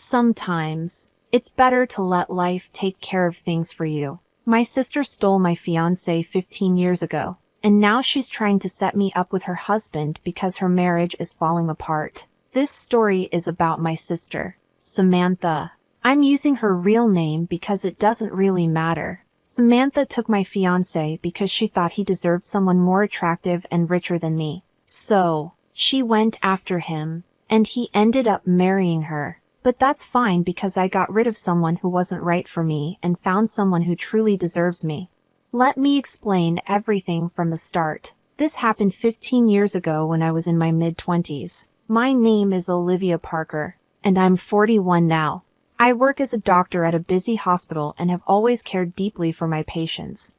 Sometimes, it's better to let life take care of things for you. My sister stole my fiancé 15 years ago, and now she's trying to set me up with her husband because her marriage is falling apart. This story is about my sister, Samantha. I'm using her real name because it doesn't really matter. Samantha took my fiancé because she thought he deserved someone more attractive and richer than me. So, she went after him, and he ended up marrying her. But that's fine because I got rid of someone who wasn't right for me and found someone who truly deserves me. Let me explain everything from the start. This happened 15 years ago when I was in my mid-20s. My name is Olivia Parker, and I'm 41 now. I work as a doctor at a busy hospital and have always cared deeply for my patients.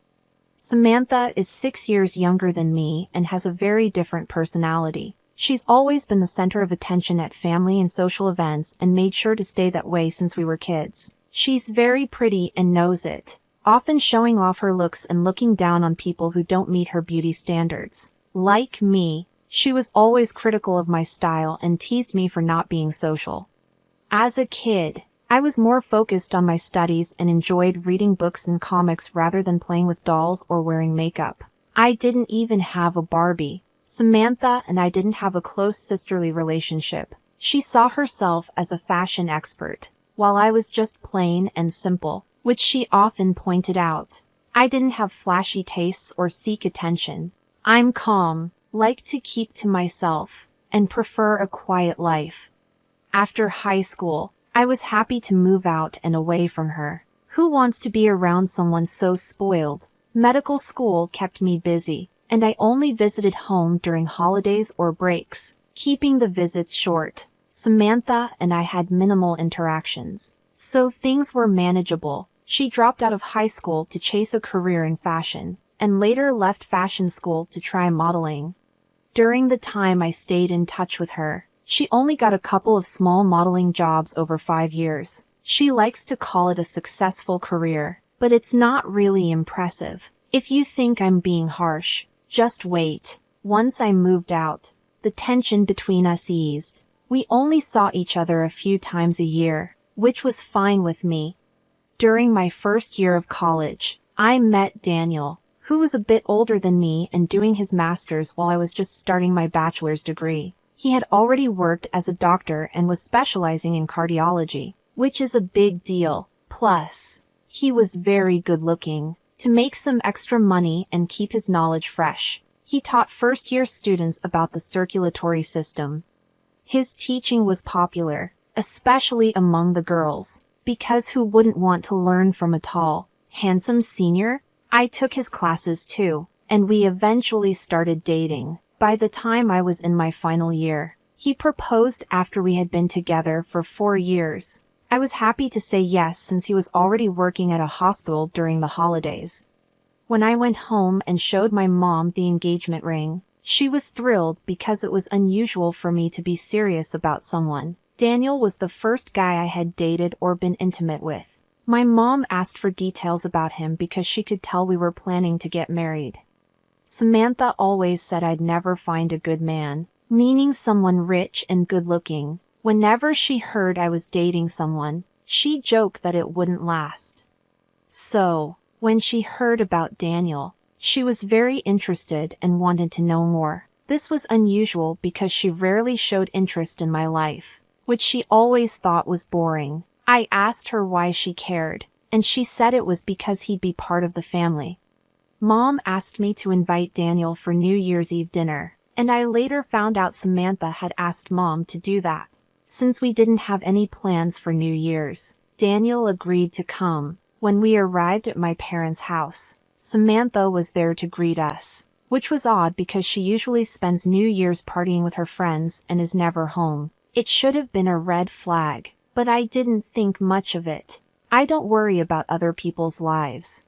Samantha is 6 years younger than me and has a very different personality. She's always been the center of attention at family and social events and made sure to stay that way since we were kids. She's very pretty and knows it, often showing off her looks and looking down on people who don't meet her beauty standards. Like me, she was always critical of my style and teased me for not being social. As a kid, I was more focused on my studies and enjoyed reading books and comics rather than playing with dolls or wearing makeup. I didn't even have a Barbie. Samantha and I didn't have a close sisterly relationship. She saw herself as a fashion expert, while I was just plain and simple, which she often pointed out. I didn't have flashy tastes or seek attention. I'm calm, like to keep to myself, and prefer a quiet life. After high school, I was happy to move out and away from her. Who wants to be around someone so spoiled? Medical school kept me busy, and I only visited home during holidays or breaks, keeping the visits short. Samantha and I had minimal interactions, so things were manageable. She dropped out of high school to chase a career in fashion, and later left fashion school to try modeling. During the time I stayed in touch with her, she only got a couple of small modeling jobs over 5 years. She likes to call it a successful career, but it's not really impressive. If you think I'm being harsh, just wait. Once I moved out, the tension between us eased. We only saw each other a few times a year, which was fine with me. During my first year of college, I met Daniel, who was a bit older than me and doing his master's while I was just starting my bachelor's degree. He had already worked as a doctor and was specializing in cardiology, which is a big deal. Plus, he was very good-looking. To make some extra money and keep his knowledge fresh, he taught first-year students about the circulatory system. His teaching was popular, especially among the girls, because who wouldn't want to learn from a tall, handsome senior? I took his classes too, and we eventually started dating. By the time I was in my final year, he proposed after we had been together for 4 years. I was happy to say yes since he was already working at a hospital during the holidays. When I went home and showed my mom the engagement ring, she was thrilled because it was unusual for me to be serious about someone. Daniel was the first guy I had dated or been intimate with. My mom asked for details about him because she could tell we were planning to get married. Samantha always said I'd never find a good man, meaning someone rich and good-looking. Whenever she heard I was dating someone, she joked that it wouldn't last. So, when she heard about Daniel, she was very interested and wanted to know more. This was unusual because she rarely showed interest in my life, which she always thought was boring. I asked her why she cared, and she said it was because he'd be part of the family. Mom asked me to invite Daniel for New Year's Eve dinner, and I later found out Samantha had asked Mom to do that. Since we didn't have any plans for New Year's, Daniel agreed to come. When we arrived at my parents' house, Samantha was there to greet us, which was odd because she usually spends New Year's partying with her friends and is never home. It should have been a red flag, but I didn't think much of it. I don't worry about other people's lives.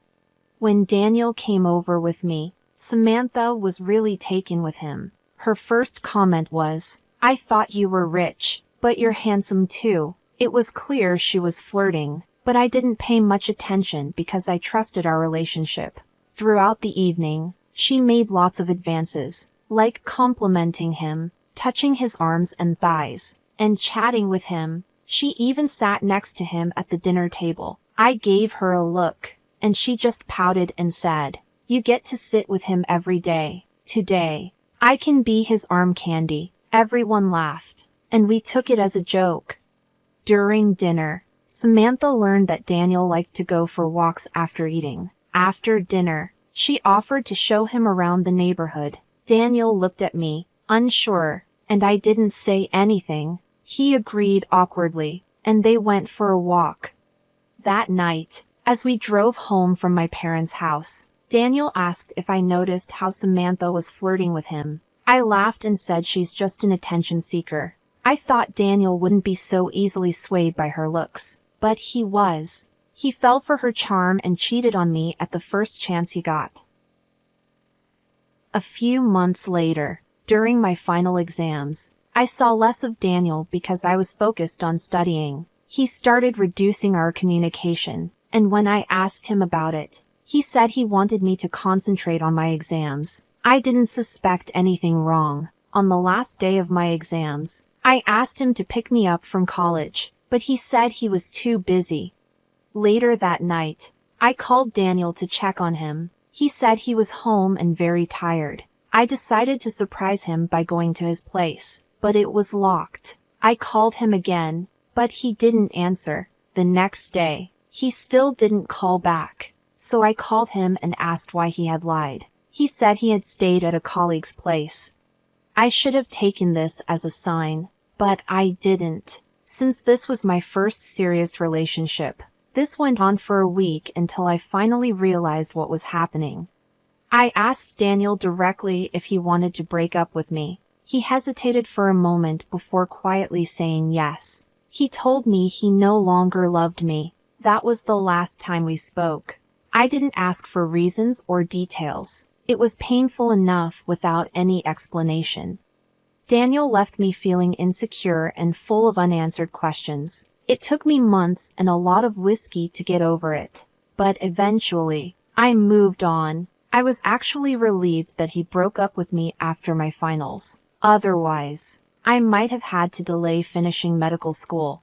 When Daniel came over with me, Samantha was really taken with him. Her first comment was, "I thought you were rich, but you're handsome too." It was clear she was flirting, but I didn't pay much attention because I trusted our relationship. Throughout the evening, she made lots of advances, like complimenting him, touching his arms and thighs, and chatting with him. She even sat next to him at the dinner table. I gave her a look, and she just pouted and said, "You get to sit with him every day. Today, I can be his arm candy." Everyone laughed, and we took it as a joke. During dinner, Samantha learned that Daniel liked to go for walks after eating. After dinner, she offered to show him around the neighborhood. Daniel looked at me, unsure, and I didn't say anything. He agreed awkwardly, and they went for a walk. That night, as we drove home from my parents' house, Daniel asked if I noticed how Samantha was flirting with him. I laughed and said she's just an attention seeker. I thought Daniel wouldn't be so easily swayed by her looks, but he was. He fell for her charm and cheated on me at the first chance he got. A few months later, during my final exams, I saw less of Daniel because I was focused on studying. He started reducing our communication, and when I asked him about it, he said he wanted me to concentrate on my exams. I didn't suspect anything wrong. On the last day of my exams, I asked him to pick me up from college, but he said he was too busy. Later that night, I called Daniel to check on him. He said he was home and very tired. I decided to surprise him by going to his place, but it was locked. I called him again, but he didn't answer. The next day, he still didn't call back, so I called him and asked why he had lied. He said he had stayed at a colleague's place. I should have taken this as a sign, but I didn't. Since this was my first serious relationship, this went on for a week until I finally realized what was happening. I asked Daniel directly if he wanted to break up with me. He hesitated for a moment before quietly saying yes. He told me he no longer loved me. That was the last time we spoke. I didn't ask for reasons or details. It was painful enough without any explanation. Daniel left me feeling insecure and full of unanswered questions. It took me months and a lot of whiskey to get over it. But eventually, I moved on. I was actually relieved that he broke up with me after my finals. Otherwise, I might have had to delay finishing medical school.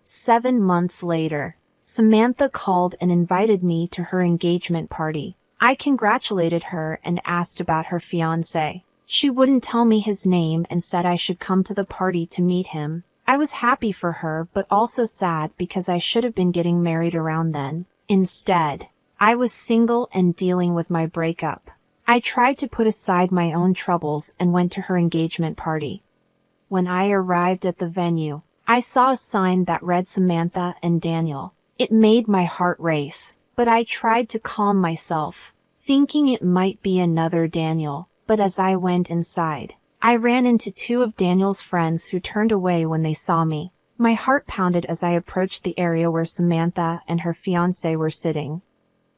7 months later, Samantha called and invited me to her engagement party. I congratulated her and asked about her fiancé. She wouldn't tell me his name and said I should come to the party to meet him. I was happy for her but also sad because I should have been getting married around then. Instead, I was single and dealing with my breakup. I tried to put aside my own troubles and went to her engagement party. When I arrived at the venue, I saw a sign that read Samantha and Daniel. It made my heart race, but I tried to calm myself, thinking it might be another Daniel. But as I went inside, I ran into 2 of Daniel's friends who turned away when they saw me. My heart pounded as I approached the area where Samantha and her fiancé were sitting.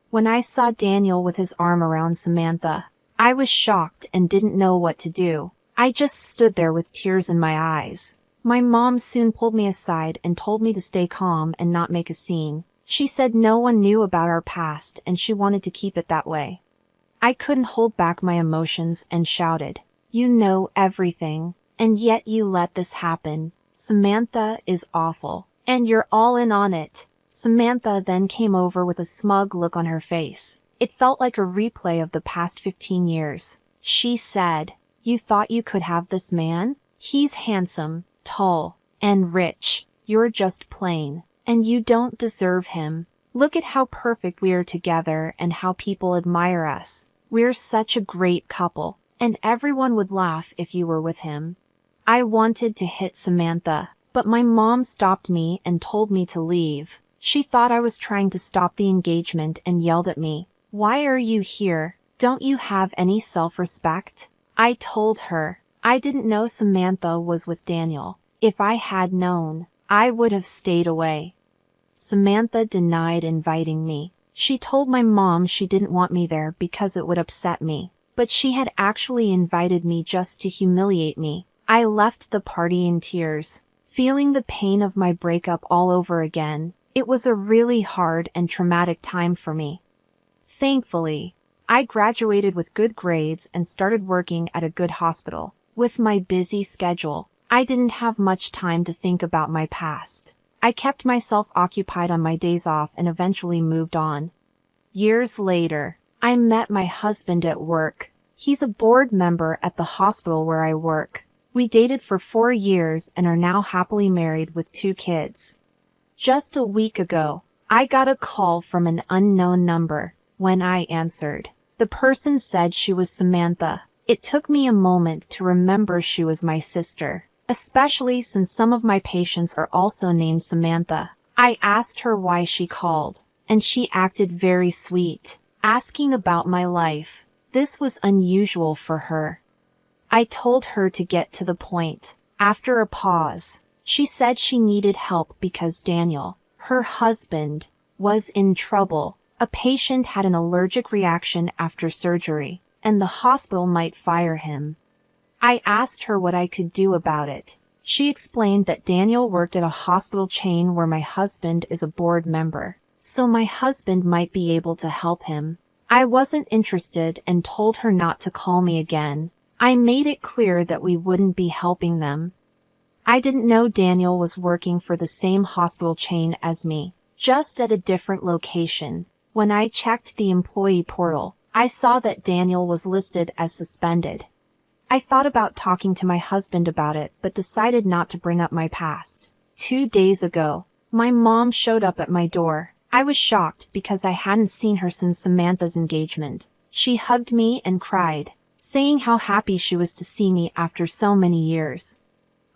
When I saw Daniel with his arm around Samantha, I was shocked and didn't know what to do. I just stood there with tears in my eyes. My mom soon pulled me aside and told me to stay calm and not make a scene. She said no one knew about our past and she wanted to keep it that way. I couldn't hold back my emotions and shouted, "You know everything, and yet you let this happen. Samantha is awful, and you're all in on it." Samantha then came over with a smug look on her face. It felt like a replay of the past 15 years. She said, "You thought you could have this man? He's handsome, tall, and rich. You're just plain, and you don't deserve him. Look at how perfect we are together and how people admire us. We're such a great couple, and everyone would laugh if you were with him." I wanted to hit Samantha, but my mom stopped me and told me to leave. She thought I was trying to stop the engagement and yelled at me, "Why are you here? Don't you have any self-respect?" I told her I didn't know Samantha was with Daniel. If I had known, I would have stayed away. Samantha denied inviting me. She told my mom she didn't want me there because it would upset me, but she had actually invited me just to humiliate me. I left the party in tears, feeling the pain of my breakup all over again. It was a really hard and traumatic time for me. Thankfully, I graduated with good grades and started working at a good hospital. With my busy schedule, I didn't have much time to think about my past. I kept myself occupied on my days off and eventually moved on. Years later, I met my husband at work. He's a board member at the hospital where I work. We dated for 4 years and are now happily married with 2 kids. Just a week ago, I got a call from an unknown number. When I answered, the person said she was Samantha. It took me a moment to remember she was my sister, especially since some of my patients are also named Samantha. I asked her why she called, and she acted very sweet, asking about my life. This was unusual for her. I told her to get to the point. After a pause, she said she needed help because Daniel, her husband, was in trouble. A patient had an allergic reaction after surgery, and the hospital might fire him. I asked her what I could do about it. She explained that Daniel worked at a hospital chain where my husband is a board member, so my husband might be able to help him. I wasn't interested and told her not to call me again. I made it clear that we wouldn't be helping them. I didn't know Daniel was working for the same hospital chain as me, just at a different location. When I checked the employee portal, I saw that Daniel was listed as suspended. I thought about talking to my husband about it but decided not to bring up my past. 2 days ago, my mom showed up at my door. I was shocked because I hadn't seen her since Samantha's engagement. She hugged me and cried, saying how happy she was to see me after so many years.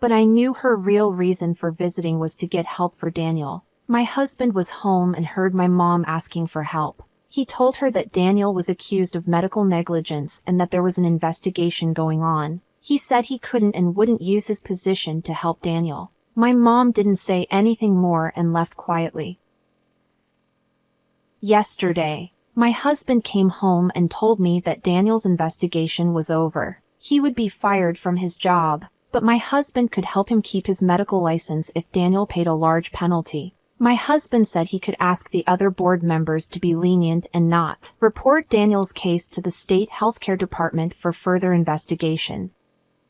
But I knew her real reason for visiting was to get help for Daniel. My husband was home and heard my mom asking for help. He told her that Daniel was accused of medical negligence and that there was an investigation going on. He said he couldn't and wouldn't use his position to help Daniel. My mom didn't say anything more and left quietly. Yesterday, my husband came home and told me that Daniel's investigation was over. He would be fired from his job, but my husband could help him keep his medical license if Daniel paid a large penalty. My husband said he could ask the other board members to be lenient and not report Daniel's case to the state healthcare department for further investigation.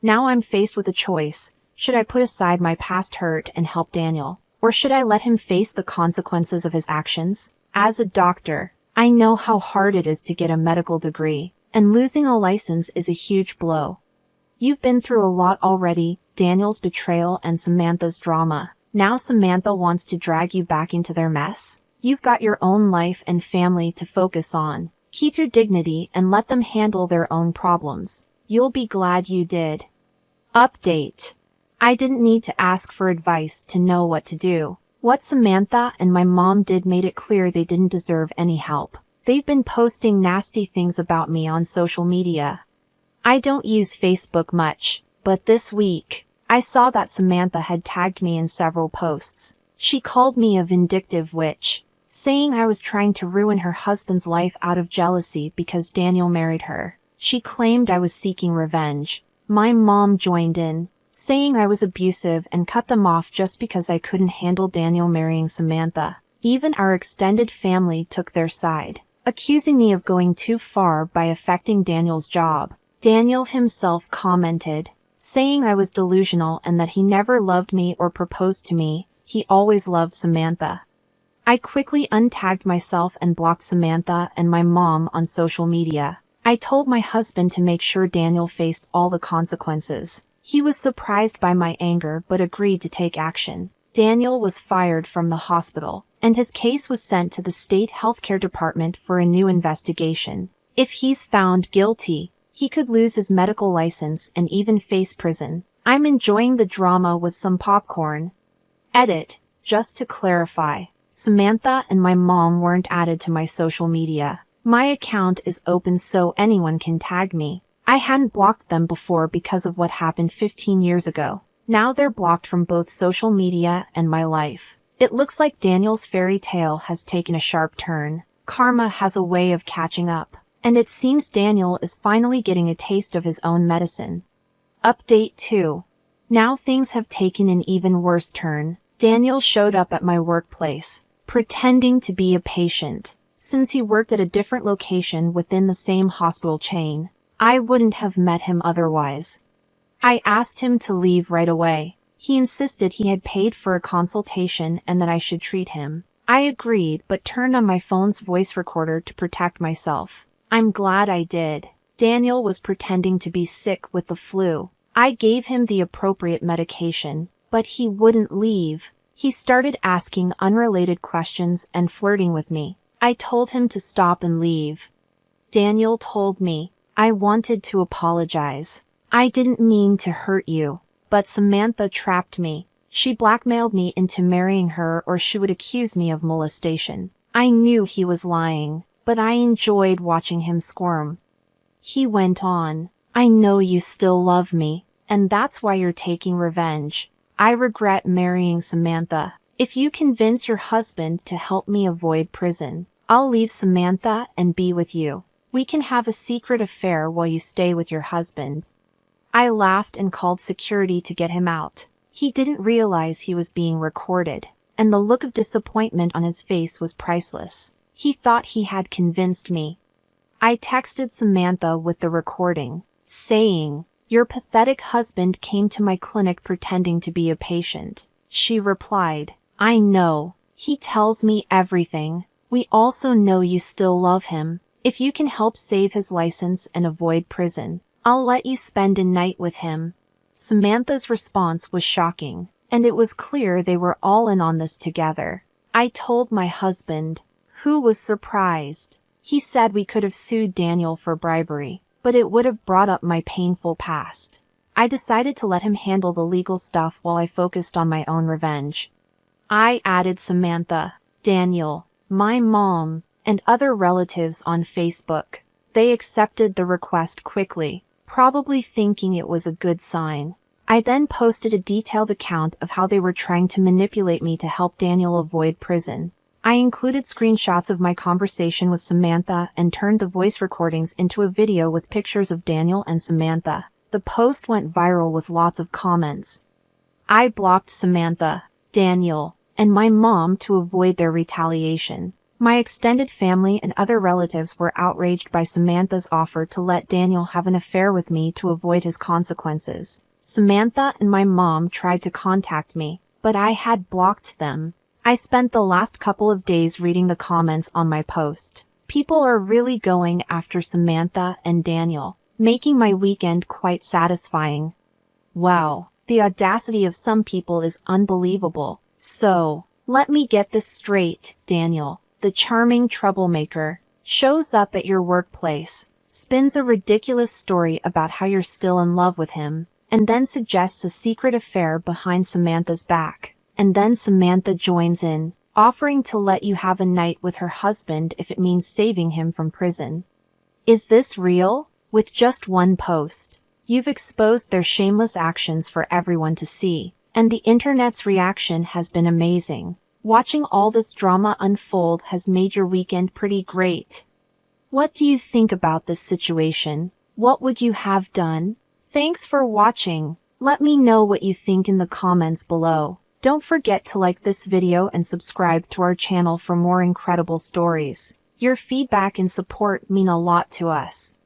Now I'm faced with a choice. Should I put aside my past hurt and help Daniel, or should I let him face the consequences of his actions? As a doctor, I know how hard it is to get a medical degree, and losing a license is a huge blow. You've been through a lot already, Daniel's betrayal and Samantha's drama. Now Samantha wants to drag you back into their mess. You've got your own life and family to focus on. Keep your dignity and let them handle their own problems. You'll be glad you did. Update. I didn't need to ask for advice to know what to do. What Samantha and my mom did made it clear they didn't deserve any help. They've been posting nasty things about me on social media. I don't use Facebook much, but this week, I saw that Samantha had tagged me in several posts. She called me a vindictive witch, saying I was trying to ruin her husband's life out of jealousy because Daniel married her. She claimed I was seeking revenge. My mom joined in, saying I was abusive and cut them off just because I couldn't handle Daniel marrying Samantha. Even our extended family took their side, accusing me of going too far by affecting Daniel's job. Daniel himself commented, saying I was delusional and that he never loved me or proposed to me. He always loved Samantha. I quickly untagged myself and blocked Samantha and my mom on social media. I told my husband to make sure Daniel faced all the consequences. He was surprised by my anger but agreed to take action. Daniel was fired from the hospital, and his case was sent to the state healthcare department for a new investigation. If he's found guilty, he could lose his medical license and even face prison. I'm enjoying the drama with some popcorn. Edit. Just to clarify, Samantha and my mom weren't added to my social media. My account is open so anyone can tag me. I hadn't blocked them before because of what happened 15 years ago. Now they're blocked from both social media and my life. It looks like Daniel's fairy tale has taken a sharp turn. Karma has a way of catching up, and it seems Daniel is finally getting a taste of his own medicine. Update 2. Now things have taken an even worse turn. Daniel showed up at my workplace, pretending to be a patient. Since he worked at a different location within the same hospital chain, I wouldn't have met him otherwise. I asked him to leave right away. He insisted he had paid for a consultation and that I should treat him. I agreed, but turned on my phone's voice recorder to protect myself. I'm glad I did. Daniel was pretending to be sick with the flu. I gave him the appropriate medication, but he wouldn't leave. He started asking unrelated questions and flirting with me. I told him to stop and leave. Daniel told me, I wanted to apologize. I didn't mean to hurt you. But Samantha trapped me. She blackmailed me into marrying her or she would accuse me of molestation. I knew he was lying, but I enjoyed watching him squirm. He went on, I know you still love me, and that's why you're taking revenge. I regret marrying Samantha. If you convince your husband to help me avoid prison, I'll leave Samantha and be with you. We can have a secret affair while you stay with your husband. I laughed and called security to get him out. He didn't realize he was being recorded, and the look of disappointment on his face was priceless. He thought he had convinced me. I texted Samantha with the recording, saying, Your pathetic husband came to my clinic pretending to be a patient. She replied, I know. He tells me everything. We also know you still love him. If you can help save his license and avoid prison, I'll let you spend a night with him. Samantha's response was shocking, and it was clear they were all in on this together. I told my husband, who was surprised. He said we could have sued Daniel for bribery, but it would have brought up my painful past. I decided to let him handle the legal stuff while I focused on my own revenge. I added Samantha, Daniel, my mom, and other relatives on Facebook. They accepted the request quickly, probably thinking it was a good sign. I then posted a detailed account of how they were trying to manipulate me to help Daniel avoid prison. I included screenshots of my conversation with Samantha and turned the voice recordings into a video with pictures of Daniel and Samantha. The post went viral with lots of comments. I blocked Samantha, Daniel, and my mom to avoid their retaliation. My extended family and other relatives were outraged by Samantha's offer to let Daniel have an affair with me to avoid his consequences. Samantha and my mom tried to contact me, but I had blocked them. I spent the last couple of days reading the comments on my post. People are really going after Samantha and Daniel, making my weekend quite satisfying. Wow, the audacity of some people is unbelievable. So, let me get this straight, Daniel, the charming troublemaker, shows up at your workplace, spins a ridiculous story about how you're still in love with him, and then suggests a secret affair behind Samantha's back. And then Samantha joins in, offering to let you have a night with her husband if it means saving him from prison. Is this real? With just one post, you've exposed their shameless actions for everyone to see, and the internet's reaction has been amazing. Watching all this drama unfold has made your weekend pretty great. What do you think about this situation? What would you have done? Thanks for watching. Let me know what you think in the comments below. Don't forget to like this video and subscribe to our channel for more incredible stories. Your feedback and support mean a lot to us.